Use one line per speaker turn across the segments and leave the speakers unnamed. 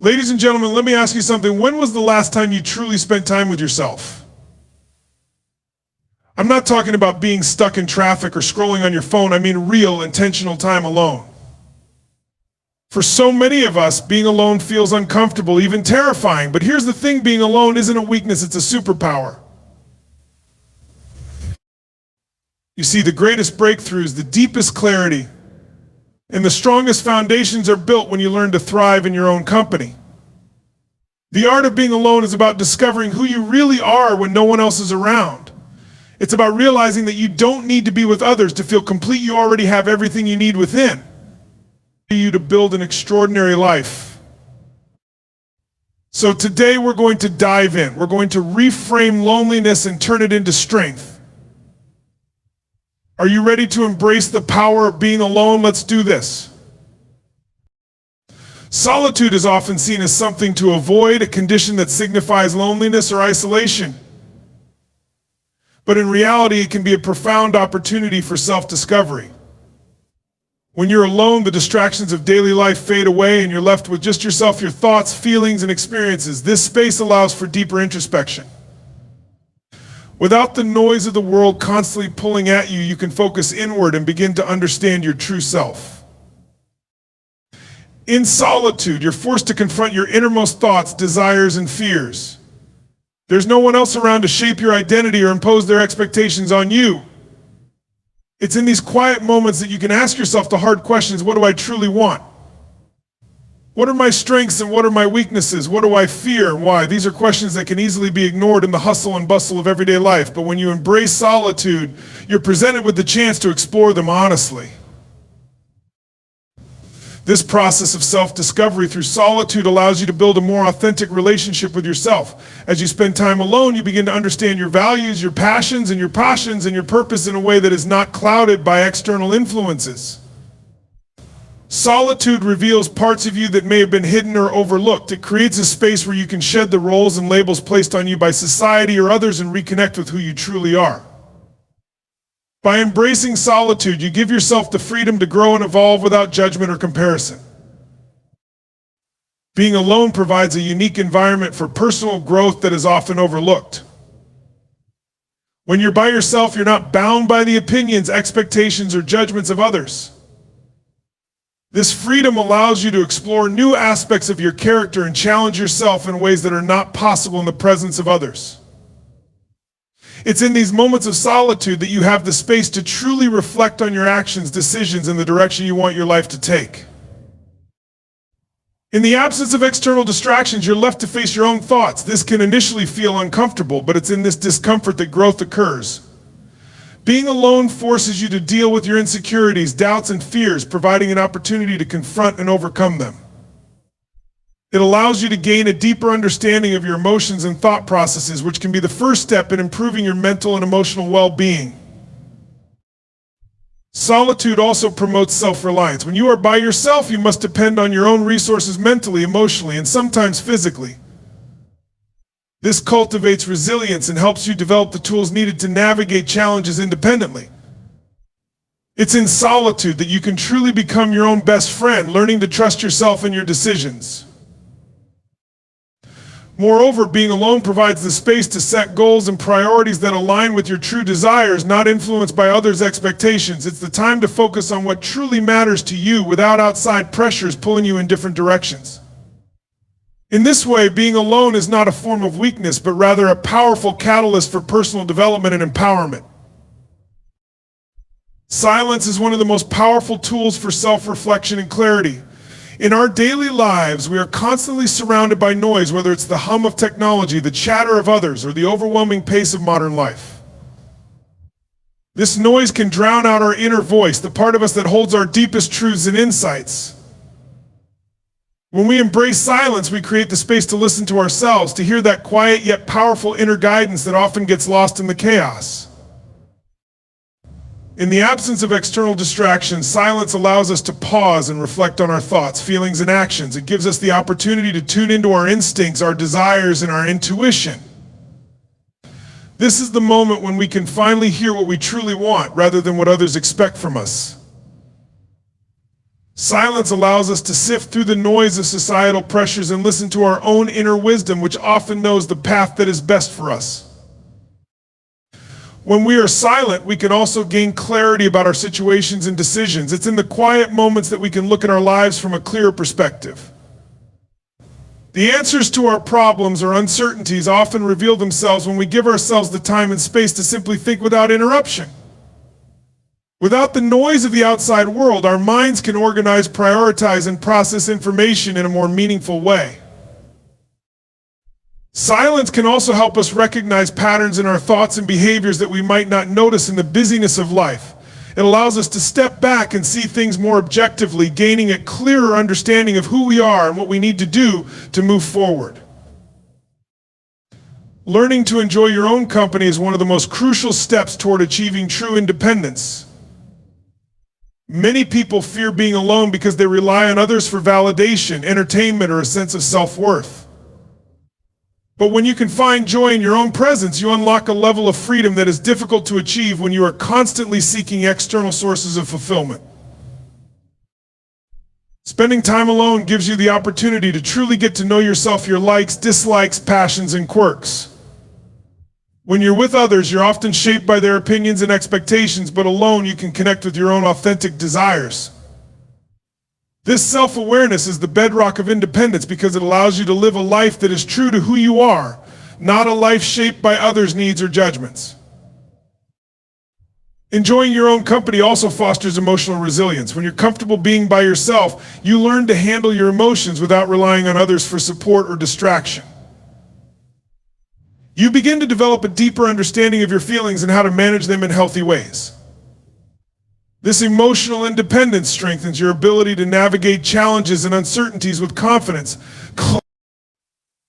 Ladies and gentlemen, let me ask you something. When was the last time you truly spent time with yourself? I'm not talking about being stuck in traffic or scrolling on your phone. I mean real, intentional time alone. For so many of us, being alone feels uncomfortable, even terrifying. But here's the thing, being alone isn't a weakness, it's a superpower. You see, the greatest breakthroughs, the deepest clarity, and the strongest foundations are built when you learn to thrive in your own company. The art of being alone is about discovering who you really are when no one else is around. It's about realizing that you don't need to be with others to feel complete. You already have everything you need within you to build an extraordinary life. So today we're going to dive in. We're going to reframe loneliness and turn it into strength. Are you ready to embrace the power of being alone? Let's do this. Solitude is often seen as something to avoid, a condition that signifies loneliness or isolation. But in reality, it can be a profound opportunity for self-discovery. When you're alone, the distractions of daily life fade away and you're left with just yourself, your thoughts, feelings, and experiences. This space allows for deeper introspection. Without the noise of the world constantly pulling at you, you can focus inward and begin to understand your true self. In solitude, you're forced to confront your innermost thoughts, desires, and fears. There's no one else around to shape your identity or impose their expectations on you. It's in these quiet moments that you can ask yourself the hard questions. What do I truly want? What are my strengths and what are my weaknesses? What do I fear and why? These are questions that can easily be ignored in the hustle and bustle of everyday life. But when you embrace solitude, you're presented with the chance to explore them honestly. This process of self-discovery through solitude allows you to build a more authentic relationship with yourself. As you spend time alone, you begin to understand your values, your passions, and your purpose in a way that is not clouded by external influences. Solitude reveals parts of you that may have been hidden or overlooked. It creates a space where you can shed the roles and labels placed on you by society or others and reconnect with who you truly are. By embracing solitude, you give yourself the freedom to grow and evolve without judgment or comparison. Being alone provides a unique environment for personal growth that is often overlooked. When you're by yourself, you're not bound by the opinions, expectations, or judgments of others. This freedom allows you to explore new aspects of your character and challenge yourself in ways that are not possible in the presence of others. It's in these moments of solitude that you have the space to truly reflect on your actions, decisions, and the direction you want your life to take. In the absence of external distractions, you're left to face your own thoughts. This can initially feel uncomfortable, but it's in this discomfort that growth occurs. Being alone forces you to deal with your insecurities, doubts, and fears, providing an opportunity to confront and overcome them. It allows you to gain a deeper understanding of your emotions and thought processes, which can be the first step in improving your mental and emotional well-being. Solitude also promotes self-reliance. When you are by yourself, you must depend on your own resources mentally, emotionally, and sometimes physically. This cultivates resilience and helps you develop the tools needed to navigate challenges independently. It's in solitude that you can truly become your own best friend, learning to trust yourself and your decisions. Moreover, being alone provides the space to set goals and priorities that align with your true desires, not influenced by others' expectations. It's the time to focus on what truly matters to you without outside pressures pulling you in different directions. In this way, being alone is not a form of weakness, but rather a powerful catalyst for personal development and empowerment. Silence is one of the most powerful tools for self-reflection and clarity. In our daily lives, we are constantly surrounded by noise, whether it's the hum of technology, the chatter of others, or the overwhelming pace of modern life. This noise can drown out our inner voice, the part of us that holds our deepest truths and insights. When we embrace silence, we create the space to listen to ourselves, to hear that quiet yet powerful inner guidance that often gets lost in the chaos. In the absence of external distractions, silence allows us to pause and reflect on our thoughts, feelings, and actions. It gives us the opportunity to tune into our instincts, our desires, and our intuition. This is the moment when we can finally hear what we truly want rather than what others expect from us. Silence allows us to sift through the noise of societal pressures and listen to our own inner wisdom, which often knows the path that is best for us. When we are silent, we can also gain clarity about our situations and decisions. It's in the quiet moments that we can look at our lives from a clearer perspective. The answers to our problems or uncertainties often reveal themselves when we give ourselves the time and space to simply think without interruption. Without the noise of the outside world, our minds can organize, prioritize, and process information in a more meaningful way. Silence can also help us recognize patterns in our thoughts and behaviors that we might not notice in the busyness of life. It allows us to step back and see things more objectively, gaining a clearer understanding of who we are and what we need to do to move forward. Learning to enjoy your own company is one of the most crucial steps toward achieving true independence. Many people fear being alone because they rely on others for validation, entertainment, or a sense of self-worth. But when you can find joy in your own presence, you unlock a level of freedom that is difficult to achieve when you are constantly seeking external sources of fulfillment. Spending time alone gives you the opportunity to truly get to know yourself, your likes, dislikes, passions, and quirks. When you're with others, you're often shaped by their opinions and expectations, but alone you can connect with your own authentic desires. This self-awareness is the bedrock of independence because it allows you to live a life that is true to who you are, not a life shaped by others' needs or judgments. Enjoying your own company also fosters emotional resilience. When you're comfortable being by yourself, you learn to handle your emotions without relying on others for support or distraction. You begin to develop a deeper understanding of your feelings and how to manage them in healthy ways. This emotional independence strengthens your ability to navigate challenges and uncertainties with confidence.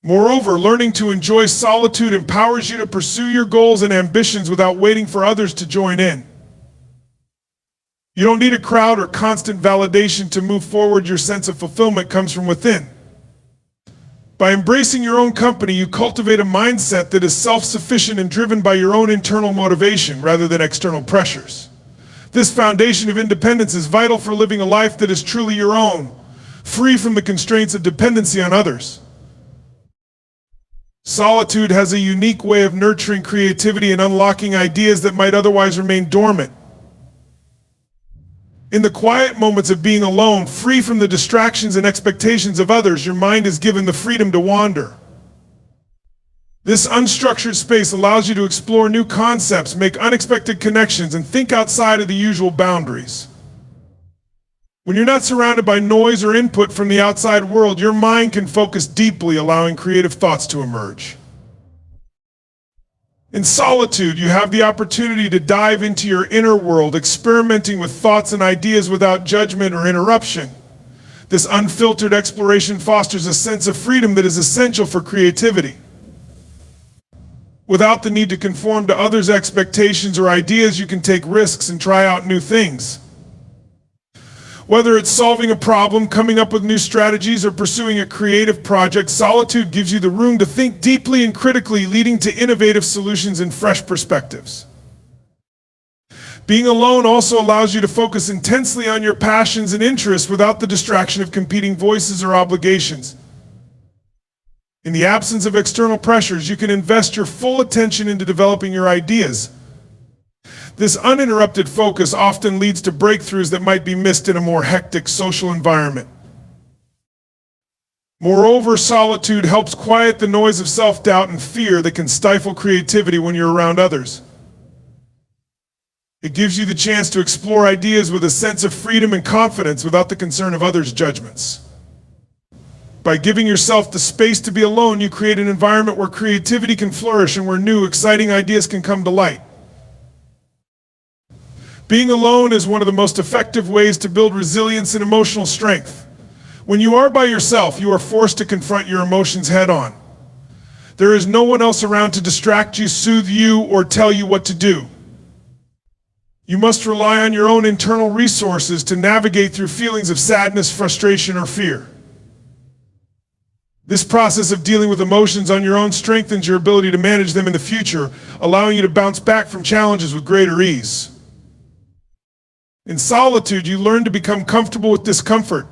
Moreover, learning to enjoy solitude empowers you to pursue your goals and ambitions without waiting for others to join in. You don't need a crowd or constant validation to move forward. Your sense of fulfillment comes from within. By embracing your own company, you cultivate a mindset that is self-sufficient and driven by your own internal motivation rather than external pressures. This foundation of independence is vital for living a life that is truly your own, free from the constraints of dependency on others. Solitude has a unique way of nurturing creativity and unlocking ideas that might otherwise remain dormant. In the quiet moments of being alone, free from the distractions and expectations of others, your mind is given the freedom to wander. This unstructured space allows you to explore new concepts, make unexpected connections, and think outside of the usual boundaries. When you're not surrounded by noise or input from the outside world, your mind can focus deeply, allowing creative thoughts to emerge. In solitude, you have the opportunity to dive into your inner world, experimenting with thoughts and ideas without judgment or interruption. This unfiltered exploration fosters a sense of freedom that is essential for creativity. Without the need to conform to others' expectations or ideas, you can take risks and try out new things. Whether it's solving a problem, coming up with new strategies, or pursuing a creative project, solitude gives you the room to think deeply and critically, leading to innovative solutions and fresh perspectives. Being alone also allows you to focus intensely on your passions and interests without the distraction of competing voices or obligations. In the absence of external pressures, you can invest your full attention into developing your ideas. This uninterrupted focus often leads to breakthroughs that might be missed in a more hectic social environment. Moreover, solitude helps quiet the noise of self-doubt and fear that can stifle creativity when you're around others. It gives you the chance to explore ideas with a sense of freedom and confidence without the concern of others' judgments. By giving yourself the space to be alone, you create an environment where creativity can flourish and where new, exciting ideas can come to light. Being alone is one of the most effective ways to build resilience and emotional strength. When you are by yourself, you are forced to confront your emotions head-on. There is no one else around to distract you, soothe you, or tell you what to do. You must rely on your own internal resources to navigate through feelings of sadness, frustration, or fear. This process of dealing with emotions on your own strengthens your ability to manage them in the future, allowing you to bounce back from challenges with greater ease. In solitude, you learn to become comfortable with discomfort.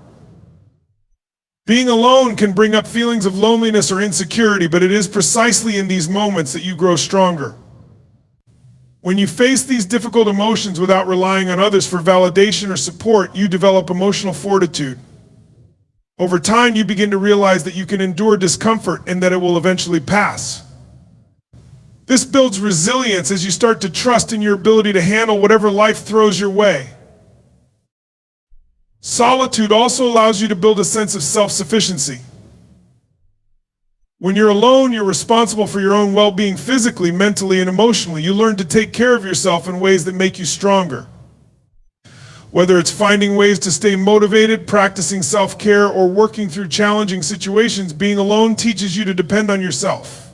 Being alone can bring up feelings of loneliness or insecurity, but it is precisely in these moments that you grow stronger. When you face these difficult emotions without relying on others for validation or support, you develop emotional fortitude. Over time, you begin to realize that you can endure discomfort and that it will eventually pass. This builds resilience as you start to trust in your ability to handle whatever life throws your way. Solitude also allows you to build a sense of self-sufficiency. When you're alone, you're responsible for your own well-being physically, mentally, and emotionally. You learn to take care of yourself in ways that make you stronger. Whether it's finding ways to stay motivated, practicing self-care, or working through challenging situations, being alone teaches you to depend on yourself.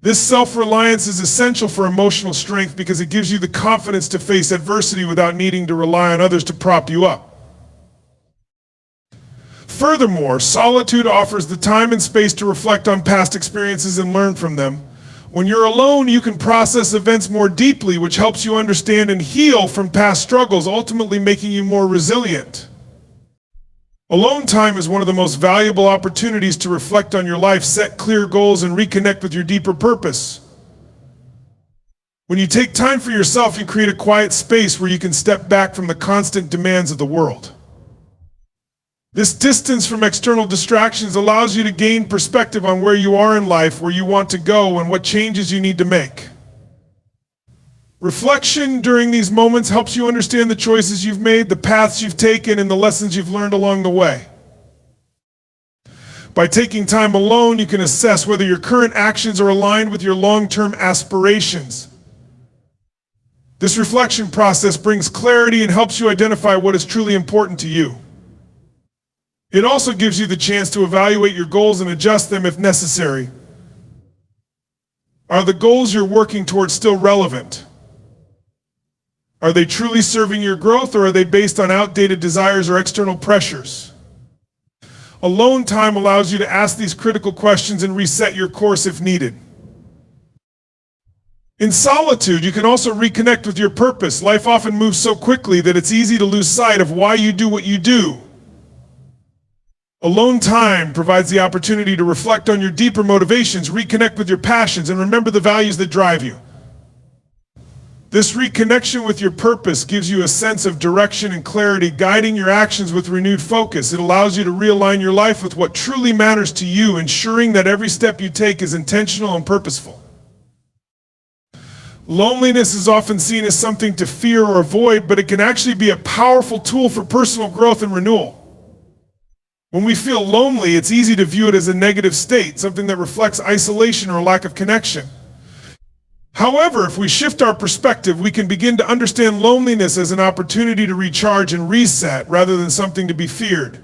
This self-reliance is essential for emotional strength because it gives you the confidence to face adversity without needing to rely on others to prop you up. Furthermore, solitude offers the time and space to reflect on past experiences and learn from them. When you're alone, you can process events more deeply, which helps you understand and heal from past struggles, ultimately making you more resilient. Alone time is one of the most valuable opportunities to reflect on your life, set clear goals, and reconnect with your deeper purpose. When you take time for yourself, you create a quiet space where you can step back from the constant demands of the world. This distance from external distractions allows you to gain perspective on where you are in life, where you want to go, and what changes you need to make. Reflection during these moments helps you understand the choices you've made, the paths you've taken, and the lessons you've learned along the way. By taking time alone, you can assess whether your current actions are aligned with your long-term aspirations. This reflection process brings clarity and helps you identify what is truly important to you. It also gives you the chance to evaluate your goals and adjust them if necessary. Are the goals you're working towards still relevant? Are they truly serving your growth, or are they based on outdated desires or external pressures? Alone time allows you to ask these critical questions and reset your course if needed. In solitude, you can also reconnect with your purpose. Life often moves so quickly that it's easy to lose sight of why you do what you do. Alone time provides the opportunity to reflect on your deeper motivations, reconnect with your passions, and remember the values that drive you. This reconnection with your purpose gives you a sense of direction and clarity, guiding your actions with renewed focus. It allows you to realign your life with what truly matters to you, ensuring that every step you take is intentional and purposeful. Loneliness is often seen as something to fear or avoid, but it can actually be a powerful tool for personal growth and renewal. When we feel lonely, it's easy to view it as a negative state, something that reflects isolation or lack of connection. However, if we shift our perspective, we can begin to understand loneliness as an opportunity to recharge and reset rather than something to be feared.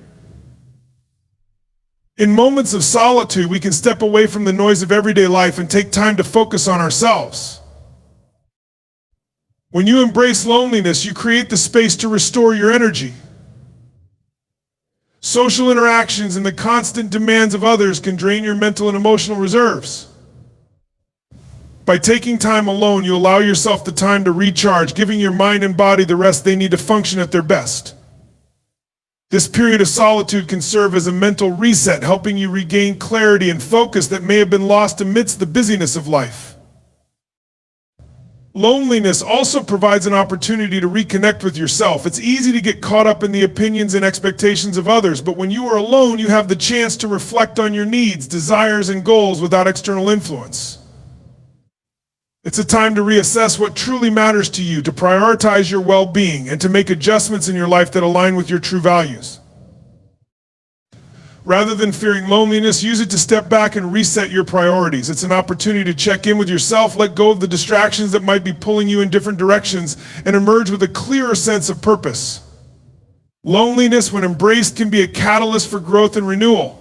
In moments of solitude, we can step away from the noise of everyday life and take time to focus on ourselves. When you embrace loneliness, you create the space to restore your energy. Social interactions and the constant demands of others can drain your mental and emotional reserves. By taking time alone, you allow yourself the time to recharge, giving your mind and body the rest they need to function at their best. This period of solitude can serve as a mental reset, helping you regain clarity and focus that may have been lost amidst the busyness of life. Loneliness also provides an opportunity to reconnect with yourself. It's easy to get caught up in the opinions and expectations of others, but when you are alone, you have the chance to reflect on your needs, desires, and goals without external influence. It's a time to reassess what truly matters to you, to prioritize your well-being, and to make adjustments in your life that align with your true values. Rather than fearing loneliness, use it to step back and reset your priorities. It's an opportunity to check in with yourself, let go of the distractions that might be pulling you in different directions, and emerge with a clearer sense of purpose. Loneliness, when embraced, can be a catalyst for growth and renewal.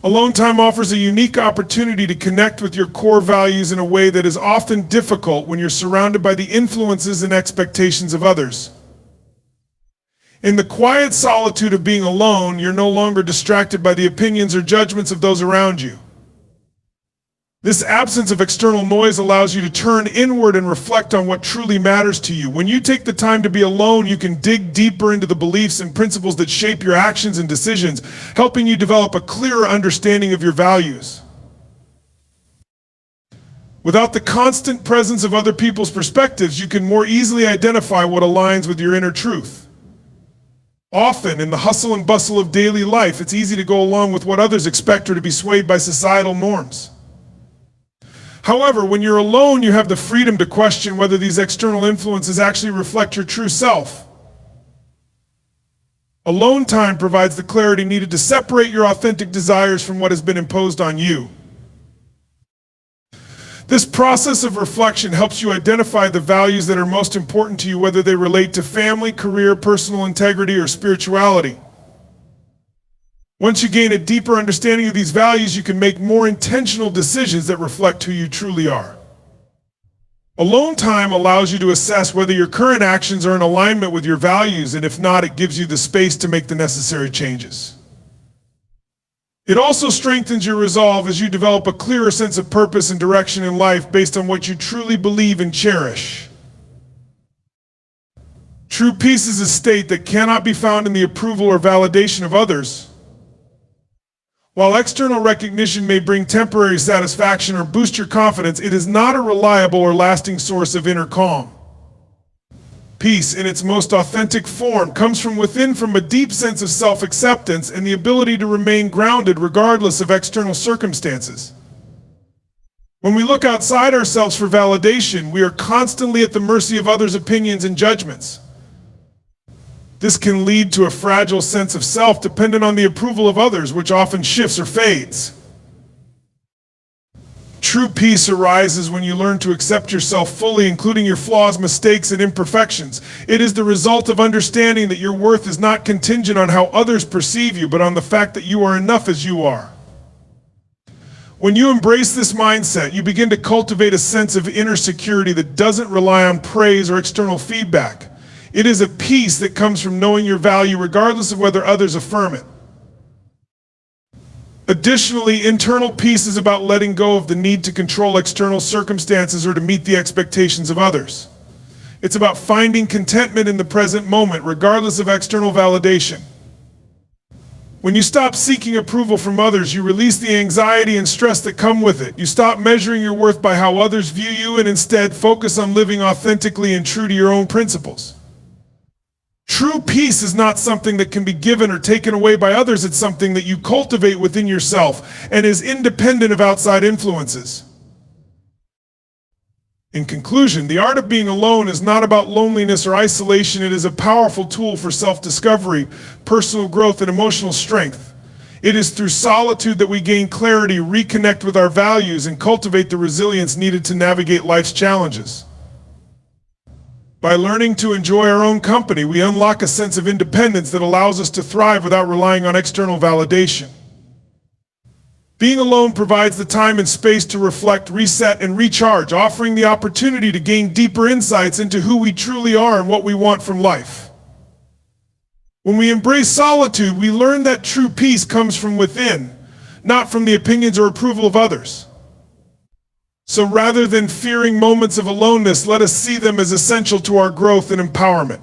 Alone time offers a unique opportunity to connect with your core values in a way that is often difficult when you're surrounded by the influences and expectations of others. In the quiet solitude of being alone, you're no longer distracted by the opinions or judgments of those around you. This absence of external noise allows you to turn inward and reflect on what truly matters to you. When you take the time to be alone, you can dig deeper into the beliefs and principles that shape your actions and decisions, helping you develop a clearer understanding of your values. Without the constant presence of other people's perspectives, you can more easily identify what aligns with your inner truth. Often, in the hustle and bustle of daily life, it's easy to go along with what others expect or to be swayed by societal norms. However, when you're alone, you have the freedom to question whether these external influences actually reflect your true self. Alone time provides the clarity needed to separate your authentic desires from what has been imposed on you. This process of reflection helps you identify the values that are most important to you, whether they relate to family, career, personal integrity, or spirituality. Once you gain a deeper understanding of these values, you can make more intentional decisions that reflect who you truly are. Alone time allows you to assess whether your current actions are in alignment with your values, and if not, it gives you the space to make the necessary changes. It also strengthens your resolve as you develop a clearer sense of purpose and direction in life based on what you truly believe and cherish. True peace is a state that cannot be found in the approval or validation of others. While external recognition may bring temporary satisfaction or boost your confidence, it is not a reliable or lasting source of inner calm. Peace, in its most authentic form, comes from within, from a deep sense of self-acceptance and the ability to remain grounded regardless of external circumstances. When we look outside ourselves for validation, we are constantly at the mercy of others' opinions and judgments. This can lead to a fragile sense of self dependent on the approval of others, which often shifts or fades. True peace arises when you learn to accept yourself fully, including your flaws, mistakes, and imperfections. It is the result of understanding that your worth is not contingent on how others perceive you, but on the fact that you are enough as you are. When you embrace this mindset, you begin to cultivate a sense of inner security that doesn't rely on praise or external feedback. It is a peace that comes from knowing your value regardless of whether others affirm it. Additionally, internal peace is about letting go of the need to control external circumstances or to meet the expectations of others. It's about finding contentment in the present moment, regardless of external validation. When you stop seeking approval from others, you release the anxiety and stress that come with it. You stop measuring your worth by how others view you and instead focus on living authentically and true to your own principles. True peace is not something that can be given or taken away by others. It's something that you cultivate within yourself and is independent of outside influences. In conclusion, the art of being alone is not about loneliness or isolation. It is a powerful tool for self-discovery, personal growth, and emotional strength. It is through solitude that we gain clarity, reconnect with our values, and cultivate the resilience needed to navigate life's challenges. By learning to enjoy our own company, we unlock a sense of independence that allows us to thrive without relying on external validation. Being alone provides the time and space to reflect, reset, and recharge, offering the opportunity to gain deeper insights into who we truly are and what we want from life. When we embrace solitude, we learn that true peace comes from within, not from the opinions or approval of others. So rather than fearing moments of aloneness, let us see them as essential to our growth and empowerment.